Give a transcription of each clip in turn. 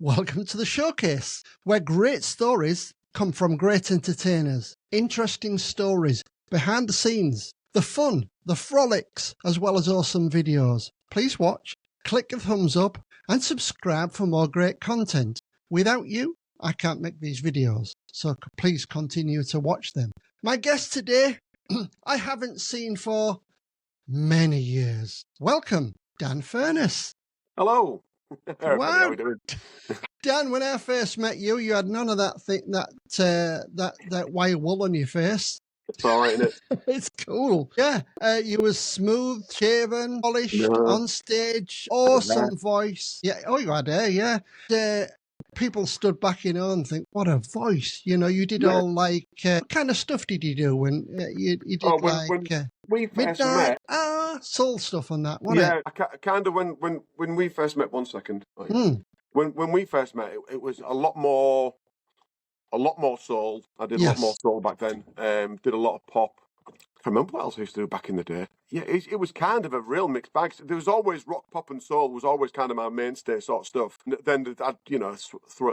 Welcome to the showcase, where great stories come from great entertainers. Interesting stories, behind the scenes, the fun, the frolics, as well as awesome videos. Please watch, click a thumbs up, and subscribe for more great content. Without you, I can't make these videos, so please continue to watch them. My guest today, I haven't seen for many years. Welcome, Dan Furniss. Hello. Everybody, how Wow. are we doing? Dan, when I first met you, you had none of that thing, that wire wool on your face. It's all right, isn't it? It's cool. Yeah, you were smooth shaven, polished, on stage, awesome voice. Yeah, oh, you had hair, yeah. People stood back in awe and think, what a voice. You know, you did all like, what kind of stuff did you do when you did when we first midnight, met, soul stuff on that, wasn't it? Yeah, kind of when we first met, 1 second. When we first met, it was a lot more soul. I did a lot more soul back then. Did a lot of pop. I can't remember what else I used to do back in the day. Yeah, it was kind of a real mixed bag. There was always rock, pop, and soul was always kind of my mainstay sort of stuff. Then I'd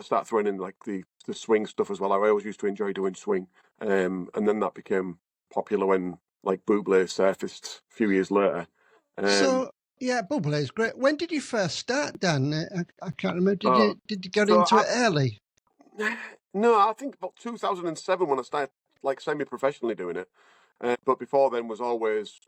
start throwing in like the swing stuff as well. I always used to enjoy doing swing, and then that became popular when like Bublé surfaced a few years later. So yeah, Bublé is great. When did you first start, Dan? I can't remember. Did you get into it early? No, I think about 2007 when I started like semi-professionally doing it. But before then was always,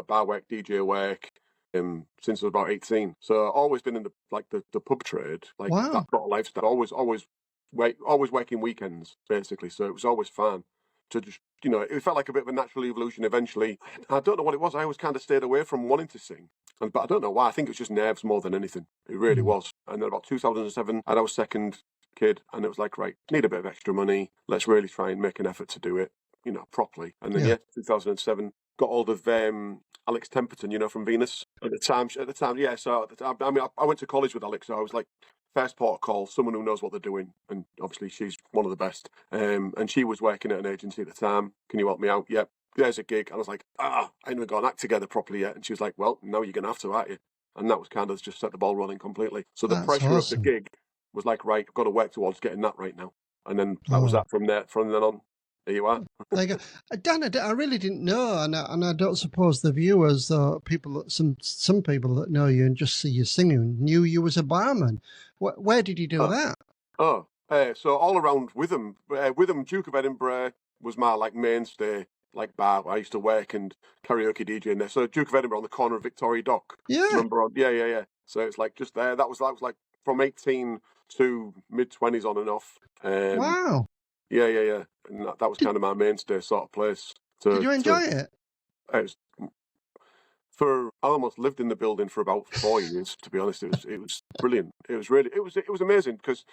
bar work, DJ work, since I was about 18. So always been in the pub trade, like that sort of lifestyle. Always working weekends basically. So it was always fun to just, it felt like a bit of a natural evolution. Eventually, I don't know what it was. I always kind of stayed away from wanting to sing, but I don't know why. I think it was just nerves more than anything. It really was. And then about 2007, I had our second kid, and it was like, right, need a bit of extra money. Let's really try and make an effort to do it, properly. And then 2007, got hold of Alex Temperton, from Venus at the time. Yeah. So I went to college with Alex, so I was like, first port of call, someone who knows what they're doing, and obviously she's one of the best. And she was working at an agency at the time. Can you help me out? Yep. There's a gig. And I was like, I ain't even got an act together properly yet. And she was like, well, now you're gonna have to, aren't you? And that was kind of just set the ball rolling completely. So the pressure of the gig was like, right, I've got to work towards getting that right now. And then that was that from then on. There you are. There you go. Dan, I really didn't know, and I don't suppose the viewers, some people that know you and just see you singing, knew you as a barman. Where did you do that? So all around Witham, Duke of Edinburgh was my like mainstay, like bar. I used to work and karaoke DJ in there. So Duke of Edinburgh on the corner of Victoria Dock. Yeah. Remember? Yeah. So it's like just there. That was like from 18 to mid-20s on and off. Wow. Yeah. And that was kind of my mainstay sort of place. Did you enjoy it? I almost lived in the building for about 4 years, to be honest. It was brilliant. It was amazing because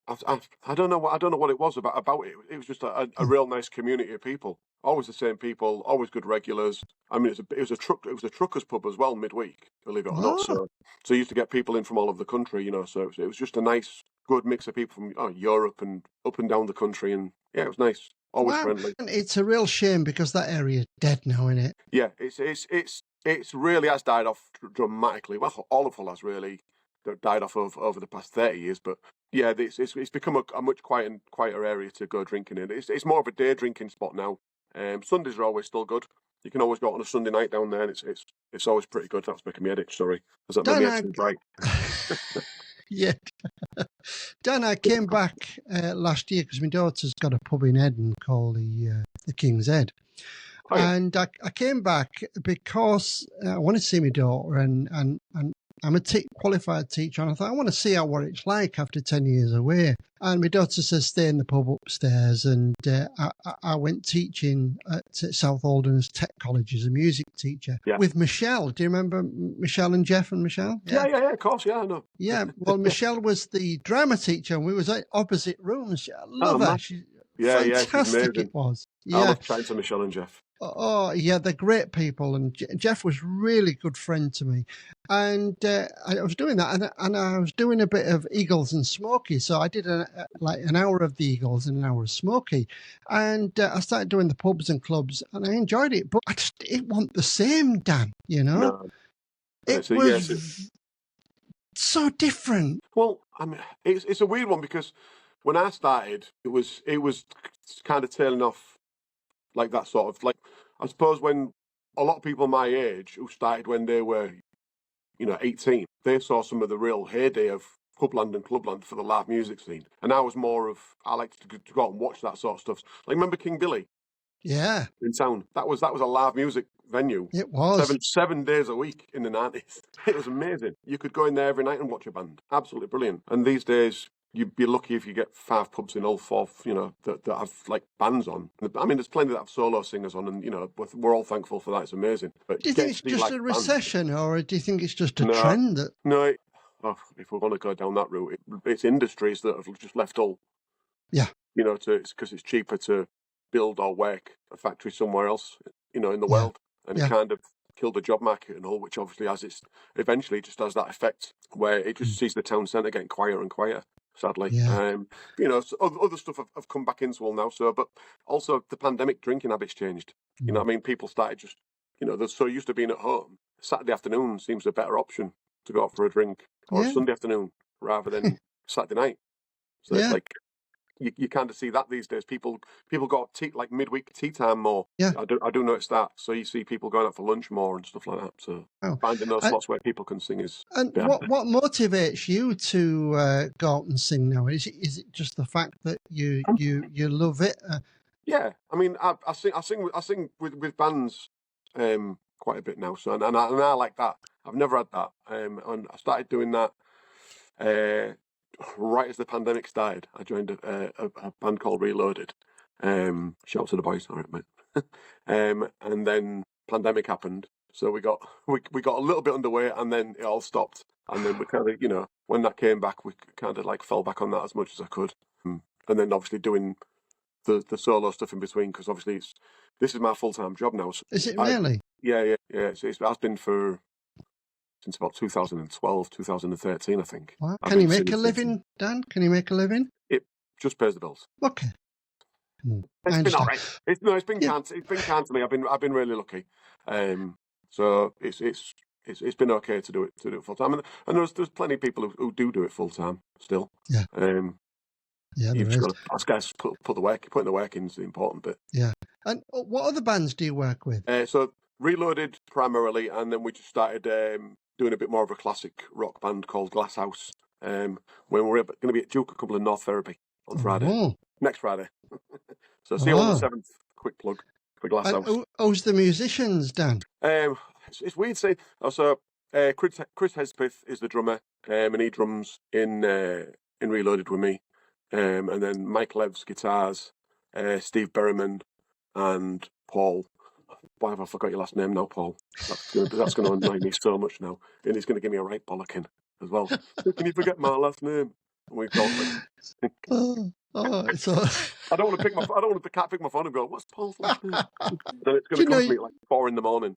I don't know what it was about it. It was just a real nice community of people. Always the same people, always good regulars. I mean, it was a truckers pub as well midweek, believe it or not. So you used to get people in from all over the country, So it was just a nice, good mix of people from Europe and up and down the country, and yeah, it was nice. Always friendly. It's a real shame because that area is dead now, isn't it? Yeah, it's really has died off dramatically. Well, all of Hull has really died off over the past 30 years, but yeah, it's become a much quieter area to go drinking in. It's more of a day drinking spot now. Sundays are always still good. You can always go out on a Sunday night down there, and it's always pretty good. That's making me itch. Sorry, is that maybe actually right? Yeah. Dan, I came back last year because my daughter's got a pub in Eden called the King's Head. Oh, yeah. And I came back because I wanted to see my daughter, and I'm a qualified teacher, and I thought, I want to see what it's like after 10 years away. And my daughter says, stay in the pub upstairs. And I went teaching at South Alden's Tech College as a music teacher with Michelle. Do you remember Michelle and Jeff and Michelle? Yeah, of course. Yeah, I know. Yeah, well, Michelle was the drama teacher, and we was at opposite rooms. I love her. Fantastic it was. Yeah. I love chatting to Michelle and Jeff. Oh, yeah, they're great people. And Jeff was really good friend to me. And I was doing that, and I was doing a bit of Eagles and Smokey. So I did an hour of the Eagles and an hour of Smokey. And I started doing the pubs and clubs, and I enjoyed it. But it wasn't the same, Dan, No. It was so different. Well, I mean, it's a weird one because when I started, it was kind of tailing off like that sort of like, I suppose when a lot of people my age who started when they were 18, they saw some of the real heyday of publand and clubland for the live music scene, and I was more of, I liked to go out and watch that sort of stuff. Like, remember King Billy? Yeah, In town. That was a live music venue. it was. 7 days a week in the 90s. It was amazing. You could go in there every night and watch a band. Absolutely brilliant. And these days, you'd be lucky if you get 5 pubs in Hull Forth, that have like bands on. I mean, there's plenty that have solo singers on, and we're all thankful for that. It's amazing. But Do you think it's just a recession, or do you think it's just a trend that? No. If we're going to go down that route, it's industries that have just left Hull. Yeah. It's because it's cheaper to build or work a factory somewhere else, in the world, and it kind of killed the job market and all, which obviously eventually just has that effect where it just sees the town centre getting quieter and quieter, sadly. Yeah. So other stuff have come back into Hull now, but also the pandemic, drinking habits changed. You know what I mean? People started just, they're so used to being at home. Saturday afternoon seems a better option to go out for a drink, or a Sunday afternoon rather than Saturday night. So it's like, you kind of see that these days. People got tea, like midweek tea time more. Yeah, I do notice that. So you see people going out for lunch more and stuff like that. So finding those slots where people can sing is. And what motivates you to go out and sing now? Is it just the fact that you love it? Yeah, I mean, I sing with bands quite a bit now. So and I like that. I've never had that. And I started doing that. Right as the pandemic started, I joined a band called Reloaded. Shout out to the boys, all right, mate. And then pandemic happened, so we got a little bit underway, and then it all stopped. And then we kind of, when that came back, we kind of like fell back on that as much as I could. And then obviously doing the solo stuff in between, because obviously this is my full-time job now. So is it really? Yeah. So it has been since about 2012, 2013, I think. Wow. Can you make a living, Dan? Can you make a living? It just pays the bills. Okay. It's been all right. It's been kind to me. I've been really lucky. So it's been okay to do it full time. And there's plenty of people who do it full time still. Yeah. You've just got to, I guess, putting the work in is the important bit. Yeah. And what other bands do you work with? So Reloaded primarily, and then we just started doing a bit more of a classic rock band called Glasshouse. When we're going to be at Duke a couple of North Therapy on Friday. Next Friday. So see you on the 7th. Quick plug for Glasshouse. Who's the musicians, Dan? It's weird saying. Also, Chris Hespeth is the drummer, and he drums in Reloaded with me. And then Mike Lev's guitars, Steve Berryman, and Paul. Why have I forgot your last name now, Paul? That's going to annoy me so much now, and he's going to give me a right bollocking as well. Can you forget my last name? And we've got so I don't want to pick my phone and go, "What's Paul's last name?" Then it's going to come to me at like 4 a.m.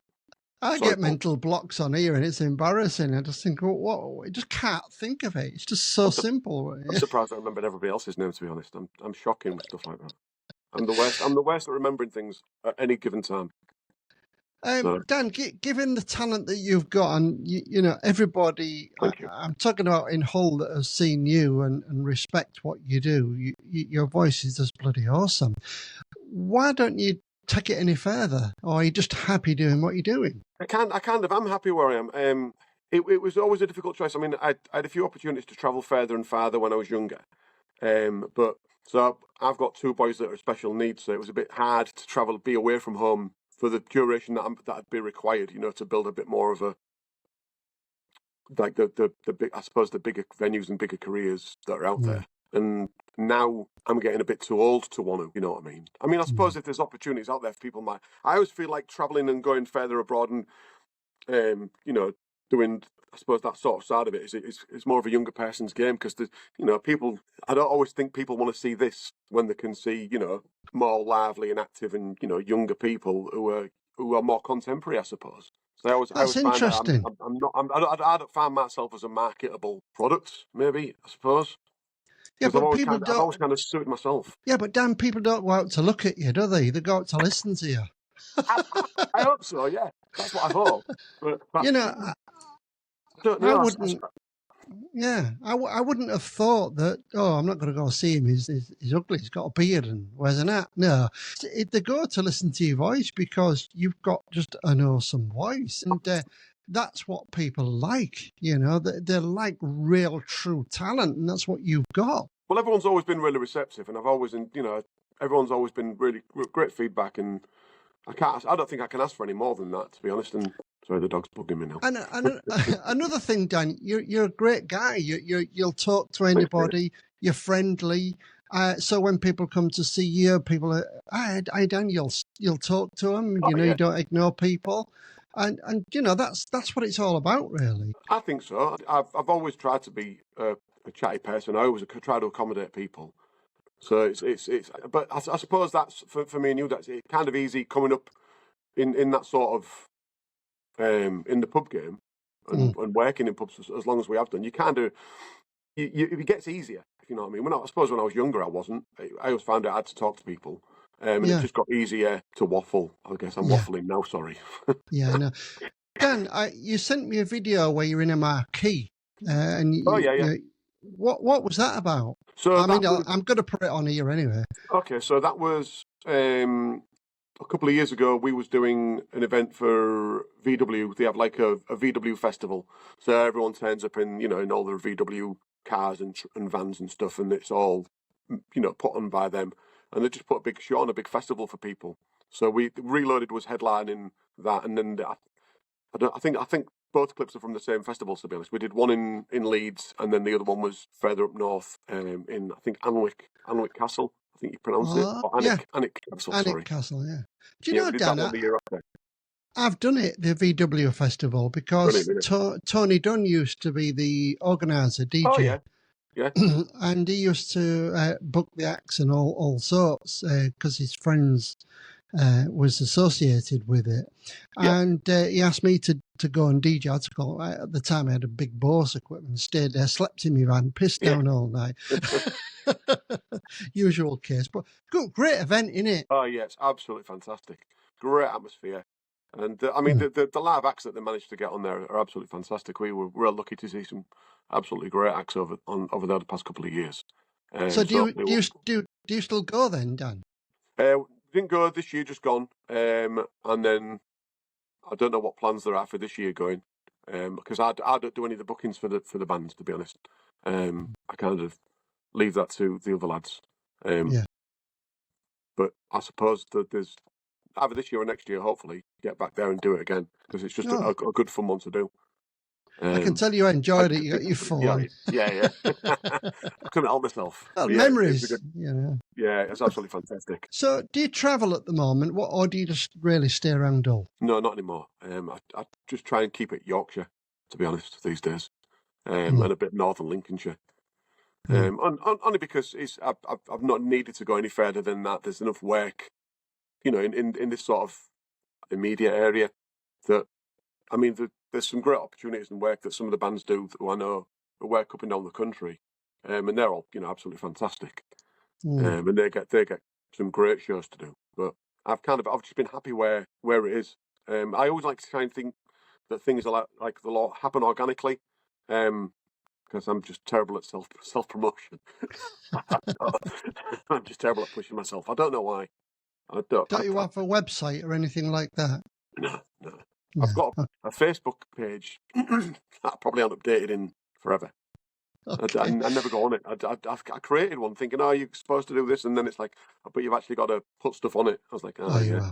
I get mental blocks on here, and it's embarrassing. I just think, what? I just can't think of it. It's just so simple. I'm surprised I remembered everybody else's name. To be honest, I'm shocking with stuff like that. I'm the worst at remembering things at any given time. Dan, given the talent that you've got, and everybody, I'm talking about in Hull that has seen you and respect what you do. Your voice is just bloody awesome. Why don't you take it any further, or are you just happy doing what you're doing? I'm happy where I am. It was always a difficult choice. I mean, I had a few opportunities to travel further and farther when I was younger, but so I've got 2 boys that are special needs, so it was a bit hard to travel, be away from home for the duration that'd be required, to build a bit more of a like the big, I suppose, the bigger venues and bigger careers that are out there. And now I'm getting a bit too old to want to, you know what I mean? I mean, I suppose if there's opportunities out there for people, I always feel like traveling and going further abroad and doing, I suppose, that sort of side of it is more of a younger person's game, because people, I don't always think people want to see this when they can see, more lively and active and, younger people who are more contemporary, I suppose. So That's interesting. I don't find myself as a marketable product, maybe, I suppose. Yeah, but I've always kind of suited myself. Yeah, but Dan, people don't go out to look at you, do they? They go out to listen to you. I hope so, yeah. That's what I hope. But, I don't know. Yeah, I wouldn't have thought that. Oh, I'm not going to go see him. He's ugly. He's got a beard and wears an hat. No, they go to listen to your voice because you've got just an awesome voice, and that's what people like. You know, they like real, true talent, and that's what you've got. Well, everyone's always been really receptive, and I've always, everyone's always been really great feedback, and I don't think I can ask for any more than that, to be honest. And sorry, the dog's bugging me now. And another thing, Dan, you're a great guy. You'll talk to anybody. You're friendly. So when people come to see you, people are, hi Dan, you'll talk to them. You don't ignore people, and that's what it's all about, really. I think so. I've always tried to be a chatty person. I always try to accommodate people. So it's but I suppose that's for me and you. That's kind of easy coming up in that sort of in the pub game and working in pubs as long as we have done. You kind of it gets easier, if you know what I mean. I suppose when I was younger, I wasn't. I always found I had to talk to people, and it just got easier to waffle. I guess I'm waffling now. Sorry. Yeah, I know. Dan, you sent me a video where you're in a marquee, and what was that about? So I'm going to put it on here anyway. Okay, so that was a couple of years ago. We was doing an event for VW. They have like a VW festival, so everyone turns up in all their VW cars and vans and stuff, and it's all put on by them, and they just put a big show on, a big festival for people. So Reloaded was headlining that, and then I think both clips are from the same festival, to be honest. We did one in Leeds, and then the other one was further up north in, I think, Alnwick Castle, I think you pronounce it. Or Alnwick Castle, Alnwick Castle, yeah. Do you know, Dan, I've done it, the VW Festival, because Tony Dunn used to be the organiser, DJ. Oh, yeah. Yeah. And he used to book the acts and all sorts, because his friends was associated with it. Yeah. And he asked me to go and DJ. I had to go. At the time, I had a big Bose equipment, stayed there, slept in my van, pissed down all night. Usual case. But good, great event, innit? Oh, yeah, it's absolutely fantastic. Great atmosphere. And I mean, the live acts that they managed to get on there are absolutely fantastic. We were real lucky to see some absolutely great acts over there the past couple of years. So do you still go then, Dan? Didn't go this year, just gone. And then I don't know what plans there are for this year going, because I don't do any of the bookings for the bands, to be honest. I kind of leave that to the other lads. But I suppose that there's either this year or next year, hopefully, get back there and do it again, because it's just a good fun one to do. I can tell you enjoyed it. You got your fun. Yeah. I couldn't help myself. Well, memories, Yeah, it's absolutely fantastic. So, do you travel at the moment, or do you just really stay around Hull? No, not anymore. I just try and keep it Yorkshire, to be honest, these days, and a bit northern Lincolnshire. Only because I've not needed to go any further than that. There's enough work, in this sort of immediate area that, I mean, there's some great opportunities and work that some of the bands do who I know work up and down the country, and they're all absolutely fantastic, and they get some great shows to do. But I've just been happy where it is. I always like to try and think that things are like they'll happen organically, because I'm just terrible at self promotion. I'm just terrible at pushing myself. I don't know why. Don't you have a website or anything like that? No. I've got a Facebook page that I probably haven't updated in forever. Okay. I never go on it. I created one thinking, you're supposed to do this, and then it's like, but you've actually got to put stuff on it. I was like, yeah.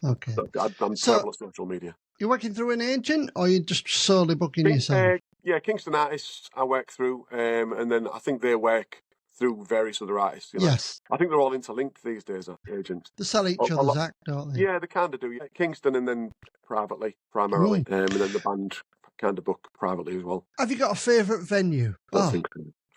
Okay. I'm terrible at social media. You're working through an agent, or you're just solely booking yourself? Yeah, Kingston Artists I work through, and then I think they work through various other artists. Yes. I think they're all interlinked these days, agents. They sell each other's act, don't they? Yeah, they kind of do. Yeah. Kingston, and then primarily, and then the band kind of book privately as well. Have you got a favourite venue? I think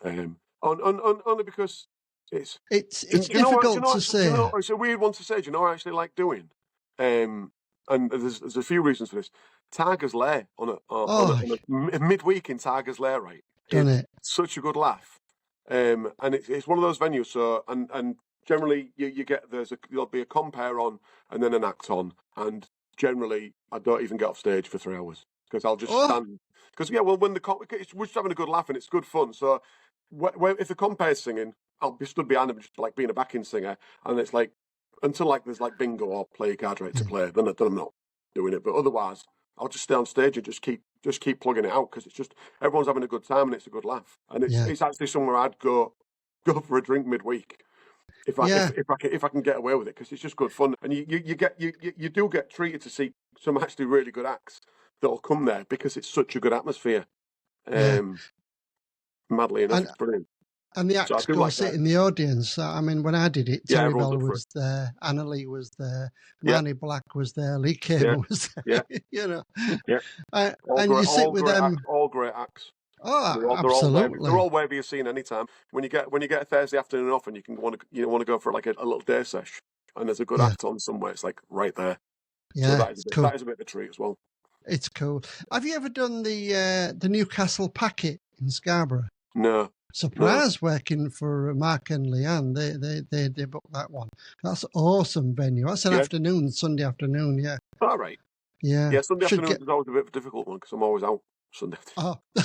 so. Only because it's difficult to say. It's a weird one to say. Do you know what I actually like doing? And there's a few reasons for this. Tiger's Lair on a midweek in Tiger's Lair, right? It's such a good laugh. And it's one of those venues. So and generally you get there'll be a compare on and then an act on, and generally I don't even get off stage for 3 hours because I'll just stand. Because yeah, well, when we're just having a good laugh and it's good fun. So if the compare's singing, I'll be stood behind them just like being a backing singer, and it's like until like there's like bingo or play your cards right to play, then I'm not doing it. But otherwise, I'll just stay on stage and just keep plugging it out because it's just everyone's having a good time and it's a good laugh, and it's actually somewhere I'd go for a drink midweek if I can get away with it because it's just good fun, and you do get treated to see some actually really good acts that'll come there because it's such a good atmosphere. Madly enough, it's brilliant. And the acts go sit in the audience. I mean, when I did it, Terry Bell was there, Anna Lee was there, Manny Black was there, Lee Cable was there. You know, and you sit with them. All great acts. Oh, absolutely. They're all wherever you're seen anytime. When you get a Thursday afternoon off and you want to go for like a little day sesh, and there's a good act on somewhere, it's like right there. Yeah, so that is a bit of a treat as well. It's cool. Have you ever done the Newcastle Packet in Scarborough? No. Surprise working for Mark and Leanne. They booked that one. That's awesome venue. That's an afternoon, Sunday afternoon. Yeah. All right. Yeah. Yeah. Sunday afternoon is always a bit of a difficult one because I'm always out Sunday afternoon. Oh.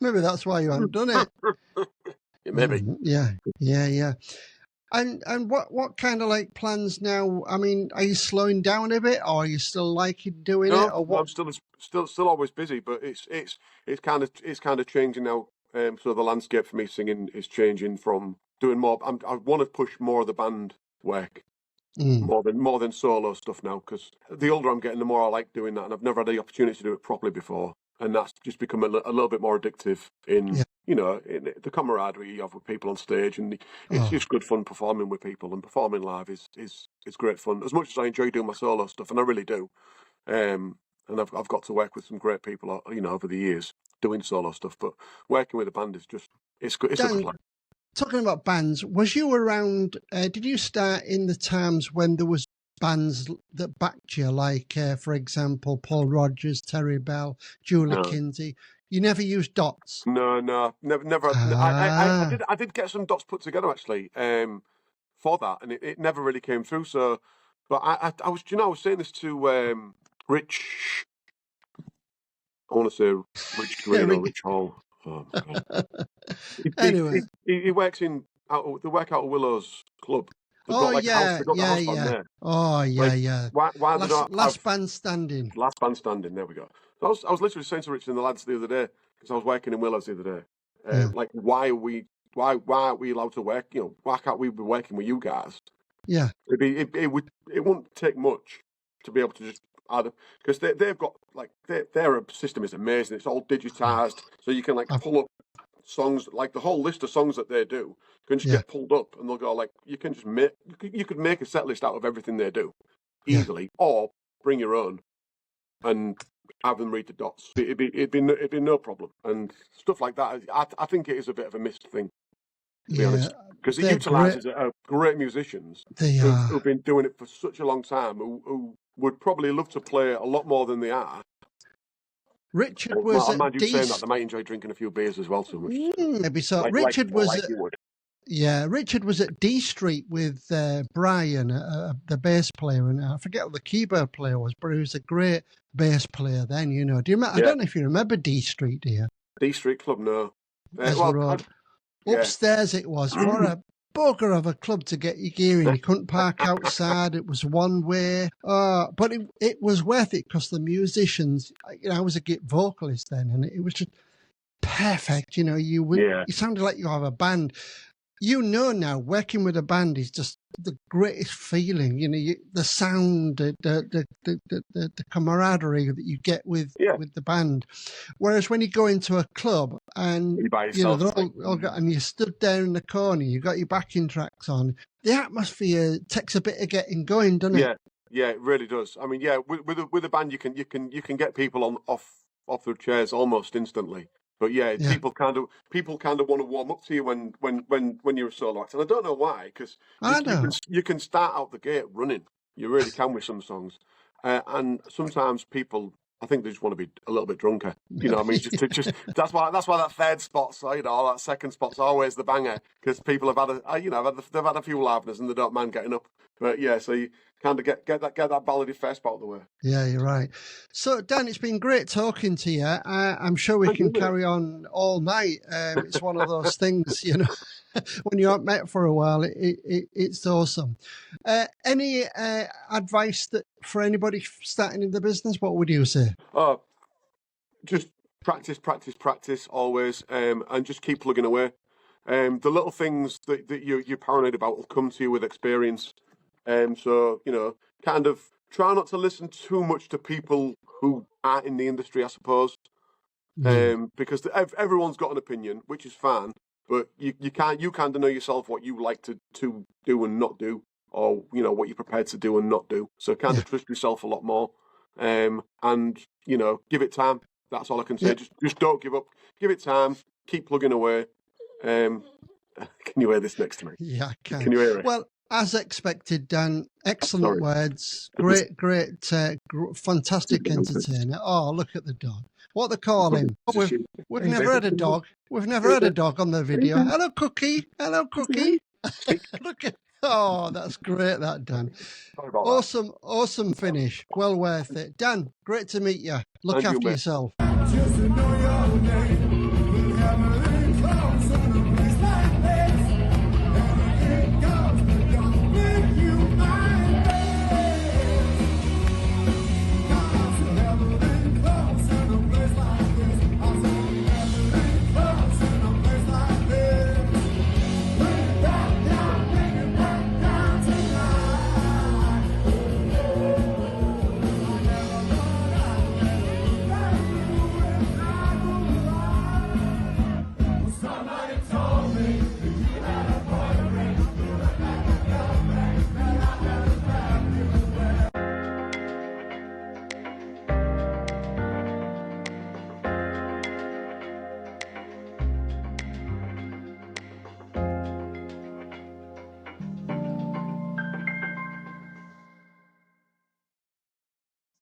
Maybe that's why you haven't done it. Maybe. Yeah. And what kind of like plans now? I mean, are you slowing down a bit, or are you still liking doing it? Or what? I'm still always busy, but it's kind of changing now. So the landscape for me singing is changing from doing more. I want to push more of the band work, more than solo stuff now. Because the older I'm getting, the more I like doing that, and I've never had the opportunity to do it properly before, and that's just become a little bit more addictive in. You know, in the camaraderie you have with people on stage, and it's just good fun performing with people, and performing live is great fun. As much as I enjoy doing my solo stuff, and I really do, and I've got to work with some great people, you know, over the years doing solo stuff. But working with a band is just it's good. It's a good life. Talking about bands, was you around? Did you start in the times when there was bands that backed you, like for example, Paul Rodgers, Terry Bell, Julie Kinsey? You never used dots? No, never. I did get some dots put together actually for that, and it never really came through. So, but I was saying this to Rich. I want to say Rich Green or Rich Hall. Oh my God. Anyway, he works in they work out of Willow's Club. They've got the house there. Oh yeah. Why last band standing? Last band standing. There we go. So I was literally saying to Rich and the lads the other day because I was working in Willow's the other day. Like, why aren't we allowed to work? You know, why can't we be working with you guys? Yeah. It wouldn't take much to be able to just add because they've got like their system is amazing. It's all digitized, so you can like pull up songs, like the whole list of songs that they do can just get pulled up, and they'll go like you could make a set list out of everything they do easily, or bring your own and have them read the dots. It'd be no problem, and stuff like that. I think it is a bit of a missed thing, to be honest, because it utilises great musicians who've been doing it for such a long time, who would probably love to play a lot more than they are. Richard was I mind you saying that they might enjoy drinking a few beers as well too much. Maybe so. Richard was at D Street with Brian, the bass player, and I forget what the keyboard player was, but he was a great bass player then. You know, do you remember? I don't know if you remember D Street, do you? D Street Club, no. Upstairs it was. What a bugger of a club to get your gear in. You couldn't park outside. It was one way. But it was worth it because the musicians, you know, I was a git vocalist then, and it was just perfect. You know, you sounded like you have a band. You know now, working with a band is just the greatest feeling. You know, the sound, the camaraderie that you get with the band. Whereas when you go into a club and you know they're all got, and you stood down in the corner, you got your backing tracks on, the atmosphere takes a bit of getting going, doesn't it? Yeah, it really does. I mean, with a band, you can get people off their chairs almost instantly. But people kind of want to warm up to you when you're a solo act, and I don't know why, because you can start out the gate running. You really can with some songs, and sometimes people, I think they just want to be a little bit drunker. You know, what I mean, just that's why that third spot's, you know, that second spot's always the banger, because people have had they've had a few laughness and they don't mind getting up. But so kind of get that ballady fesp out of the way. Yeah, you're right. So, Dan, it's been great talking to you. I'm sure we can carry on all night. It's one of those things, you know, when you aren't met for a while, it's awesome. Any advice for anybody starting in the business? What would you say? Just practice always, and just keep plugging away. The little things that you're paranoid about will come to you with experience. So, you know, kind of try not to listen too much to people who aren't in the industry, I suppose. Because everyone's got an opinion, which is fine, but you kind of know yourself what you like to do and not do, or, you know, what you're prepared to do and not do. So kind of trust yourself a lot more, and, you know, give it time. That's all I can say. Just don't give up. Give it time. Keep plugging away. Can you hear this next to me? Yeah, I can. Can you hear it? Well, as expected, Dan, excellent words. Great, fantastic entertainer. Oh, look at the dog. What they call him? We've never had a dog. We've never had a dog on the video. Hello, Cookie. Hello, Cookie. Look at. Oh, that's great, that, Dan. Awesome finish. Well worth it. Dan, great to meet you. Look after yourself.